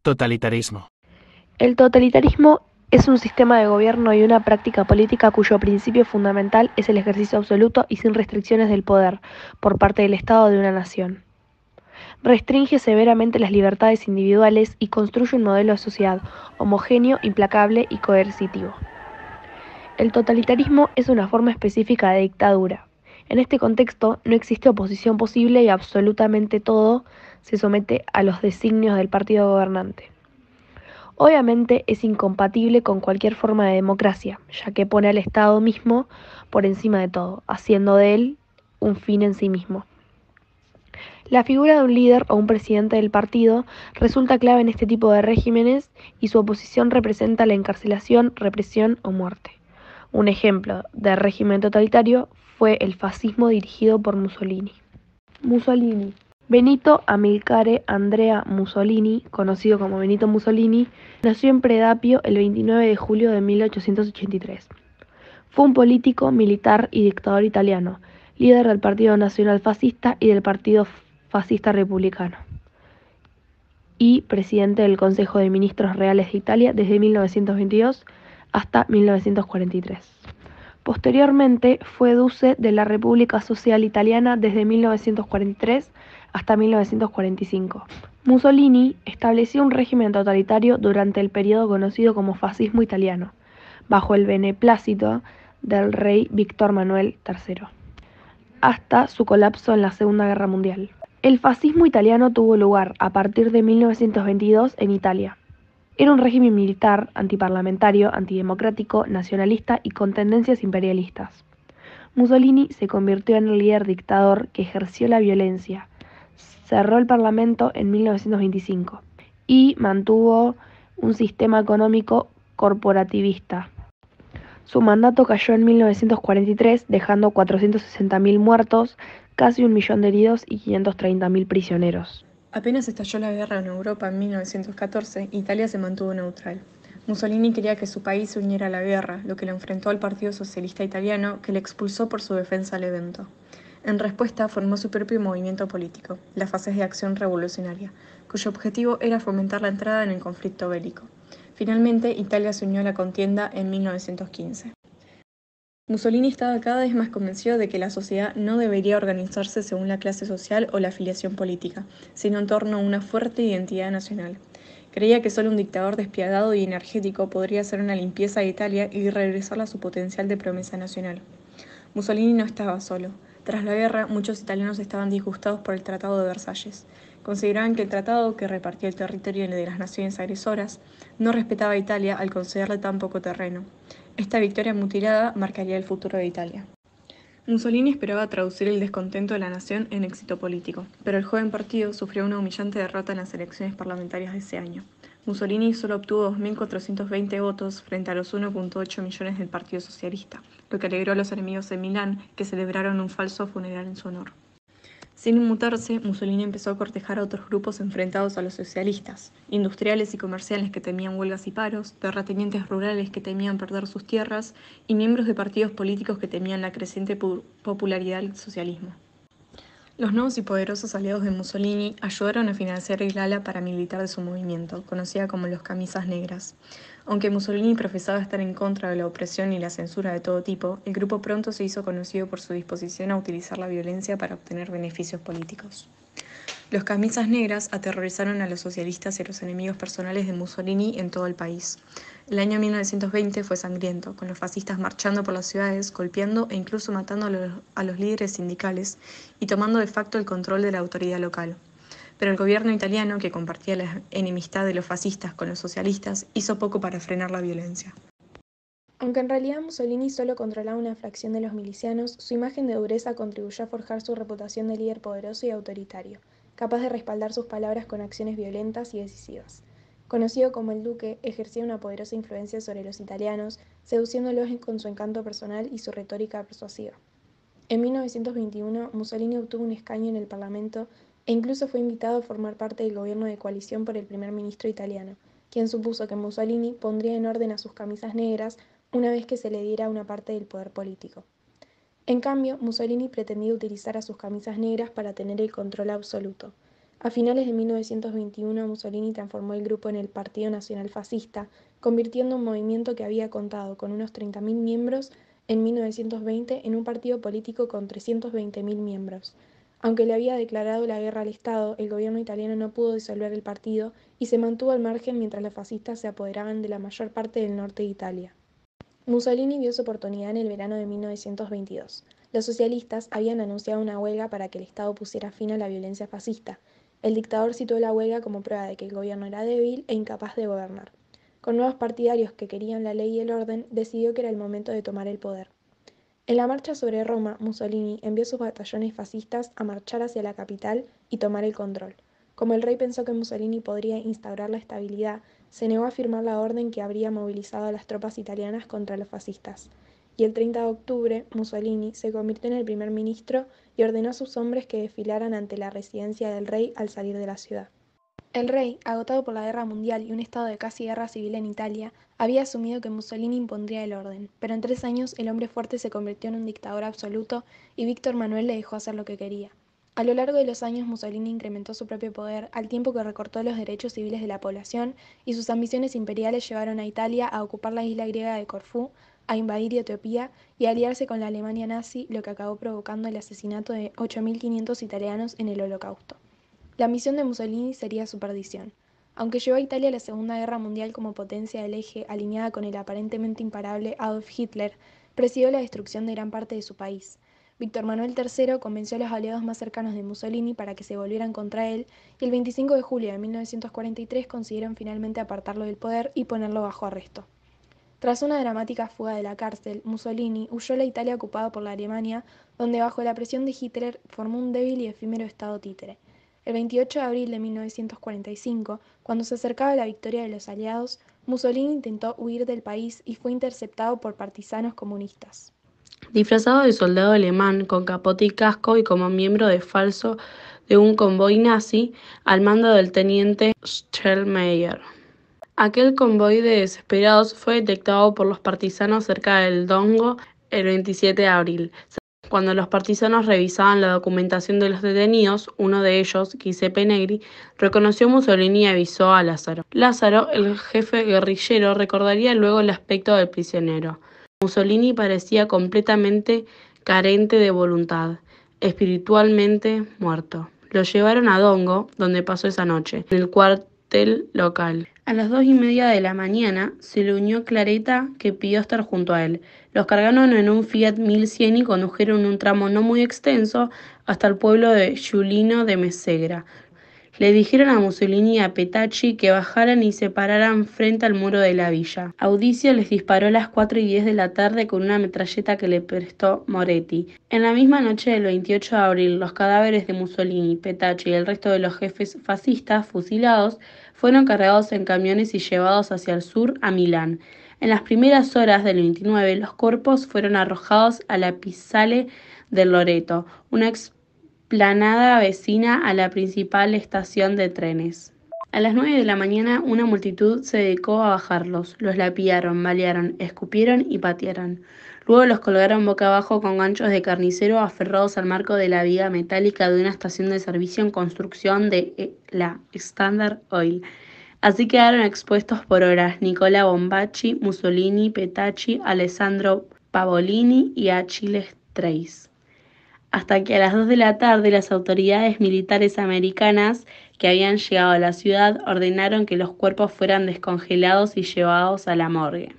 Totalitarismo. El totalitarismo es un sistema de gobierno y una práctica política cuyo principio fundamental es el ejercicio absoluto y sin restricciones del poder por parte del Estado de una nación. Restringe severamente las libertades individuales y construye un modelo de sociedad homogéneo, implacable y coercitivo. El totalitarismo es una forma específica de dictadura. En este contexto no existe oposición posible y absolutamente todo se somete a los designios del partido gobernante. Obviamente es incompatible con cualquier forma de democracia, ya que pone al Estado mismo por encima de todo, haciendo de él un fin en sí mismo. La figura de un líder o un presidente del partido resulta clave en este tipo de regímenes y su oposición representa la encarcelación, represión o muerte. Un ejemplo de régimen totalitario fue el fascismo dirigido por Mussolini. Mussolini. Benito Amilcare Andrea Mussolini, conocido como Benito Mussolini, nació en Predapio el 29 de julio de 1883. Fue un político, militar y dictador italiano, líder del Partido Nacional Fascista y del Partido Fascista Republicano, y presidente del Consejo de Ministros Reales de Italia desde 1922 hasta 1943. Posteriormente fue duce de la República Social Italiana desde 1943 hasta 1945. Mussolini estableció un régimen totalitario durante el periodo conocido como fascismo italiano, bajo el beneplácito del rey Víctor Manuel III, hasta su colapso en la Segunda Guerra Mundial. El fascismo italiano tuvo lugar a partir de 1922 en Italia. Era un régimen militar, antiparlamentario, antidemocrático, nacionalista y con tendencias imperialistas. Mussolini se convirtió en el líder dictador que ejerció la violencia, cerró el parlamento en 1925 y mantuvo un sistema económico corporativista. Su mandato cayó en 1943, dejando 460.000 muertos, casi 1.000.000 de heridos y 530.000 prisioneros. Apenas estalló la guerra en Europa en 1914, Italia se mantuvo neutral. Mussolini quería que su país se uniera a la guerra, lo que lo enfrentó al Partido Socialista Italiano, que le expulsó por su defensa al evento. En respuesta, formó su propio movimiento político, las Fases de Acción Revolucionaria, cuyo objetivo era fomentar la entrada en el conflicto bélico. Finalmente, Italia se unió a la contienda en 1915. Mussolini estaba cada vez más convencido de que la sociedad no debería organizarse según la clase social o la afiliación política, sino en torno a una fuerte identidad nacional. Creía que solo un dictador despiadado y energético podría hacer una limpieza de Italia y regresarla a su potencial de promesa nacional. Mussolini no estaba solo. Tras la guerra, muchos italianos estaban disgustados por el Tratado de Versalles. Consideraban que el tratado, que repartía el territorio de las naciones agresoras, no respetaba a Italia al concederle tan poco terreno. Esta victoria mutilada marcaría el futuro de Italia. Mussolini esperaba traducir el descontento de la nación en éxito político, pero el joven partido sufrió una humillante derrota en las elecciones parlamentarias de ese año. Mussolini solo obtuvo 2.420 votos frente a los 1.8 millones del Partido Socialista, lo que alegró a los enemigos de Milán, que celebraron un falso funeral en su honor. Sin inmutarse, Mussolini empezó a cortejar a otros grupos enfrentados a los socialistas, industriales y comerciales que temían huelgas y paros, terratenientes rurales que temían perder sus tierras y miembros de partidos políticos que temían la creciente popularidad del socialismo. Los nuevos y poderosos aliados de Mussolini ayudaron a financiar el ala paramilitar de su movimiento, conocida como los Camisas Negras. Aunque Mussolini profesaba estar en contra de la opresión y la censura de todo tipo, el grupo pronto se hizo conocido por su disposición a utilizar la violencia para obtener beneficios políticos. Los Camisas Negras aterrorizaron a los socialistas y a los enemigos personales de Mussolini en todo el país. El año 1920 fue sangriento, con los fascistas marchando por las ciudades, golpeando e incluso matando a los líderes sindicales y tomando de facto el control de la autoridad local. Pero el gobierno italiano, que compartía la enemistad de los fascistas con los socialistas, hizo poco para frenar la violencia. Aunque en realidad Mussolini solo controlaba una fracción de los milicianos, su imagen de dureza contribuyó a forjar su reputación de líder poderoso y autoritario, capaz de respaldar sus palabras con acciones violentas y decisivas. Conocido como el Duque, ejercía una poderosa influencia sobre los italianos, seduciéndolos con su encanto personal y su retórica persuasiva. En 1921, Mussolini obtuvo un escaño en el Parlamento e incluso fue invitado a formar parte del gobierno de coalición por el primer ministro italiano, quien supuso que Mussolini pondría en orden a sus camisas negras una vez que se le diera una parte del poder político. En cambio, Mussolini pretendía utilizar a sus camisas negras para tener el control absoluto. A finales de 1921, Mussolini transformó el grupo en el Partido Nacional Fascista, convirtiendo un movimiento que había contado con unos 30.000 miembros en 1920 en un partido político con 320.000 miembros. Aunque le había declarado la guerra al Estado, el gobierno italiano no pudo disolver el partido y se mantuvo al margen mientras los fascistas se apoderaban de la mayor parte del norte de Italia. Mussolini vio su oportunidad en el verano de 1922. Los socialistas habían anunciado una huelga para que el Estado pusiera fin a la violencia fascista. El dictador citó la huelga como prueba de que el gobierno era débil e incapaz de gobernar. Con nuevos partidarios que querían la ley y el orden, decidió que era el momento de tomar el poder. En la marcha sobre Roma, Mussolini envió sus batallones fascistas a marchar hacia la capital y tomar el control. Como el rey pensó que Mussolini podría instaurar la estabilidad, se negó a firmar la orden que habría movilizado a las tropas italianas contra los fascistas. Y el 30 de octubre, Mussolini se convirtió en el primer ministro y ordenó a sus hombres que desfilaran ante la residencia del rey al salir de la ciudad. El rey, agotado por la guerra mundial y un estado de casi guerra civil en Italia, había asumido que Mussolini impondría el orden, pero en 3 años el hombre fuerte se convirtió en un dictador absoluto y Víctor Manuel le dejó hacer lo que quería. A lo largo de los años Mussolini incrementó su propio poder al tiempo que recortó los derechos civiles de la población y sus ambiciones imperiales llevaron a Italia a ocupar la isla griega de Corfú, a invadir Etiopía y a aliarse con la Alemania nazi, lo que acabó provocando el asesinato de 8.500 italianos en el Holocausto. La misión de Mussolini sería su perdición. Aunque llevó a Italia a la Segunda Guerra Mundial como potencia del eje alineada con el aparentemente imparable Adolf Hitler, presidió la destrucción de gran parte de su país. Víctor Manuel III convenció a los aliados más cercanos de Mussolini para que se volvieran contra él y el 25 de julio de 1943 consiguieron finalmente apartarlo del poder y ponerlo bajo arresto. Tras una dramática fuga de la cárcel, Mussolini huyó a la Italia ocupada por la Alemania, donde bajo la presión de Hitler formó un débil y efímero estado títere. El 28 de abril de 1945, cuando se acercaba la victoria de los aliados, Mussolini intentó huir del país y fue interceptado por partisanos comunistas. Disfrazado de soldado alemán, con capote y casco y como miembro de falso de un convoy nazi al mando del teniente Stellmayer. Aquel convoy de desesperados fue detectado por los partisanos cerca del Dongo el 27 de abril. Cuando los partisanos revisaban la documentación de los detenidos, uno de ellos, Giuseppe Negri, reconoció a Mussolini y avisó a Lázaro. Lázaro, el jefe guerrillero, recordaría luego el aspecto del prisionero. Mussolini parecía completamente carente de voluntad, espiritualmente muerto. Lo llevaron a Dongo, donde pasó esa noche, en el cuartel local. A las 2:30 de la mañana se le unió Claretta, que pidió estar junto a él. Los cargaron en un Fiat 1100 y condujeron un tramo no muy extenso hasta el pueblo de Giulino de Mesegra. Le dijeron a Mussolini y a Petacci que bajaran y se pararan frente al muro de la villa. Audicio les disparó a las 4:10 de la tarde con una metralleta que le prestó Moretti. En la misma noche del 28 de abril, los cadáveres de Mussolini, Petacci y el resto de los jefes fascistas fusilados fueron cargados en camiones y llevados hacia el sur a Milán. En las primeras horas del 29, los cuerpos fueron arrojados a la Piazzale del Loreto, una explanada vecina a la principal estación de trenes. A las 9 de la mañana, una multitud se dedicó a bajarlos. Los lapidaron, balearon, escupieron y patearon. Luego los colgaron boca abajo con ganchos de carnicero aferrados al marco de la viga metálica de una estación de servicio en construcción de la Standard Oil. Así quedaron expuestos por horas Nicola Bombacci, Mussolini, Petacci, Alessandro Pavolini y Achille Streis. Hasta que a las 2 de la tarde las autoridades militares americanas que habían llegado a la ciudad ordenaron que los cuerpos fueran descongelados y llevados a la morgue.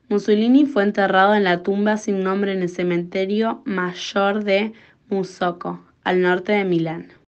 Mussolini fue enterrado en la tumba sin nombre en el cementerio mayor de Musocco, al norte de Milán.